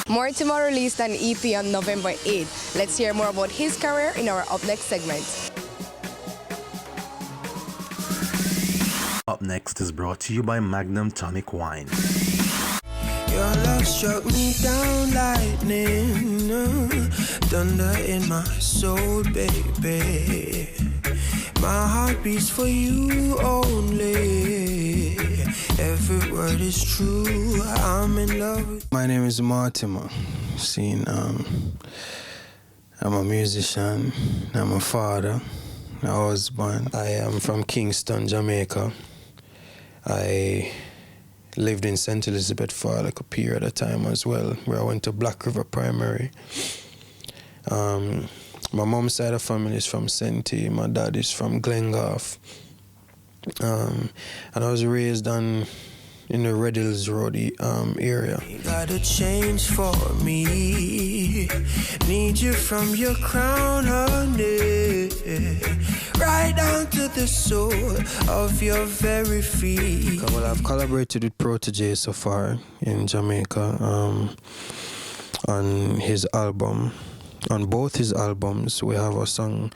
Mortimer released an EP on November 8th. Let's hear more about his career in our Up Next segment. Up Next is brought to you by Magnum Tonic Wine. Your love struck me down lightning, thunder in my soul, baby. My heart beats for you only. Every word is true. I'm in love with. My name is Mortimer. I'm a musician. I'm a father, a husband. I am from Kingston, Jamaica. I lived in St. Elizabeth for like a period of time as well, where I went to Black River Primary. My mom's side of family is from Senti, my dad is from Glengarth. And I was raised in the Red Hills Road area. You gotta change for me. Need you from your crown, honey. Right down to the sole of your very feet. Well, I've collaborated with Tajay so far in Jamaica on his album. On both his albums, we have a song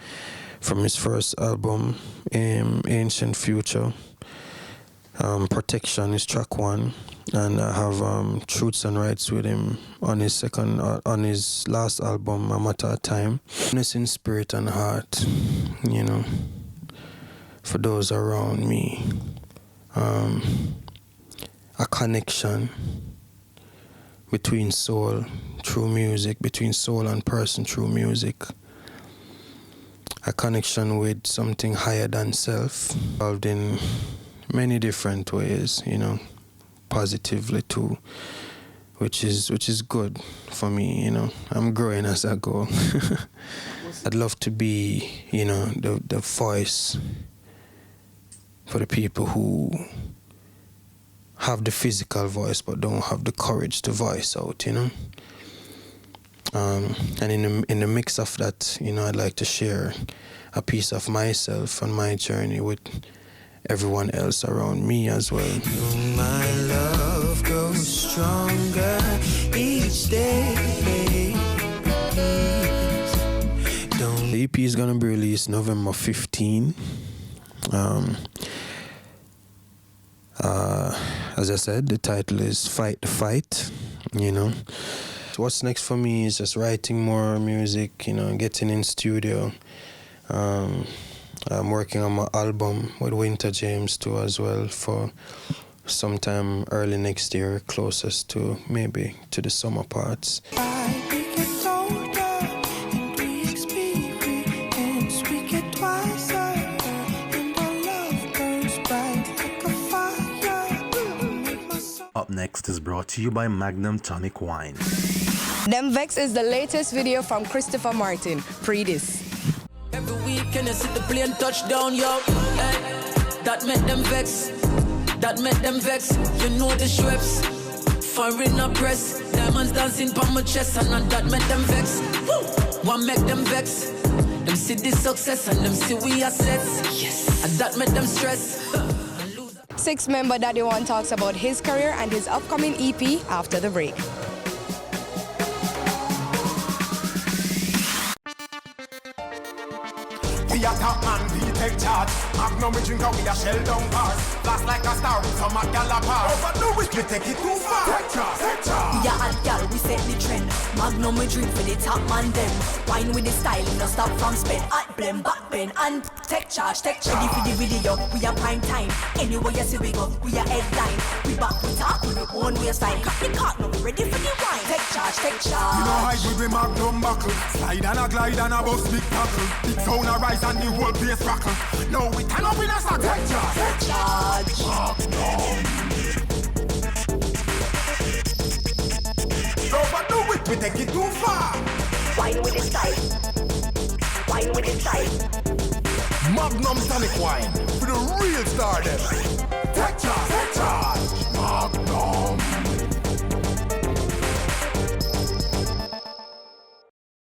from his first album, Ancient Future. Protection is track 1, and I have Truths and Rights with him on his last album, A Matter of Time. Goodness in spirit and heart, for those around me. A connection between soul through music, between soul and person through music. A connection with something higher than self, involved in many different ways, positively too, which is good for me, I'm growing as I go. I'd love to be, the voice for the people who have the physical voice but don't have the courage to voice out, and in the mix of that, I'd like to share a piece of myself and my journey with everyone else around me as well. My love grows stronger each day. The EP is gonna be released November 15. As I said, the title is Fight the Fight, So what's next for me is just writing more music, getting in studio. I'm working on my album with Winter James too as well for sometime early next year, closest to maybe to the summer parts. Up Next is brought to you by Magnum Tonic Wine. Dem Vex is the latest video from Christopher Martin, Pree Dis. Every weekend I see the plane touchdown, yo. Hey, that make them vex. That make them vex. You know the Schweppes. Foreign a press. Diamonds dancing on my chest, and that make them vex. Woo! One make them vex. Them see the success and them see we assets. Yes. And that make them stress. Six-member Daddy One talks about his career and his upcoming EP after the break. We are top man, we take charge. Magnum we drink out, we are shell down bars. Blast like a star, we some at Galapagos. Overdo it, we take it too far. Take charge, take charge. We are hot gal, we set the trend. Magnum we drink for the top man them. Wine with the style, no stop from spend. At blend, back bend, and take charge, take charge. Ready for the video, we are prime time. Anywhere you see we go, we are headline. We back, we talk, we own waistline. Cut the cart, now we ready for the wine. Take charge, take charge. You know hide with the Magnum buckle. Slide and a glide and a bust big tackle. Big sound a rise and the whole place rockle. Now we turn up in a sack. Take charge, take charge. Overdo it, we take it too far. Wine with the style. Wine with the style. Magnum Tonic Wine for the real star them. Take charge, take charge. Magnum.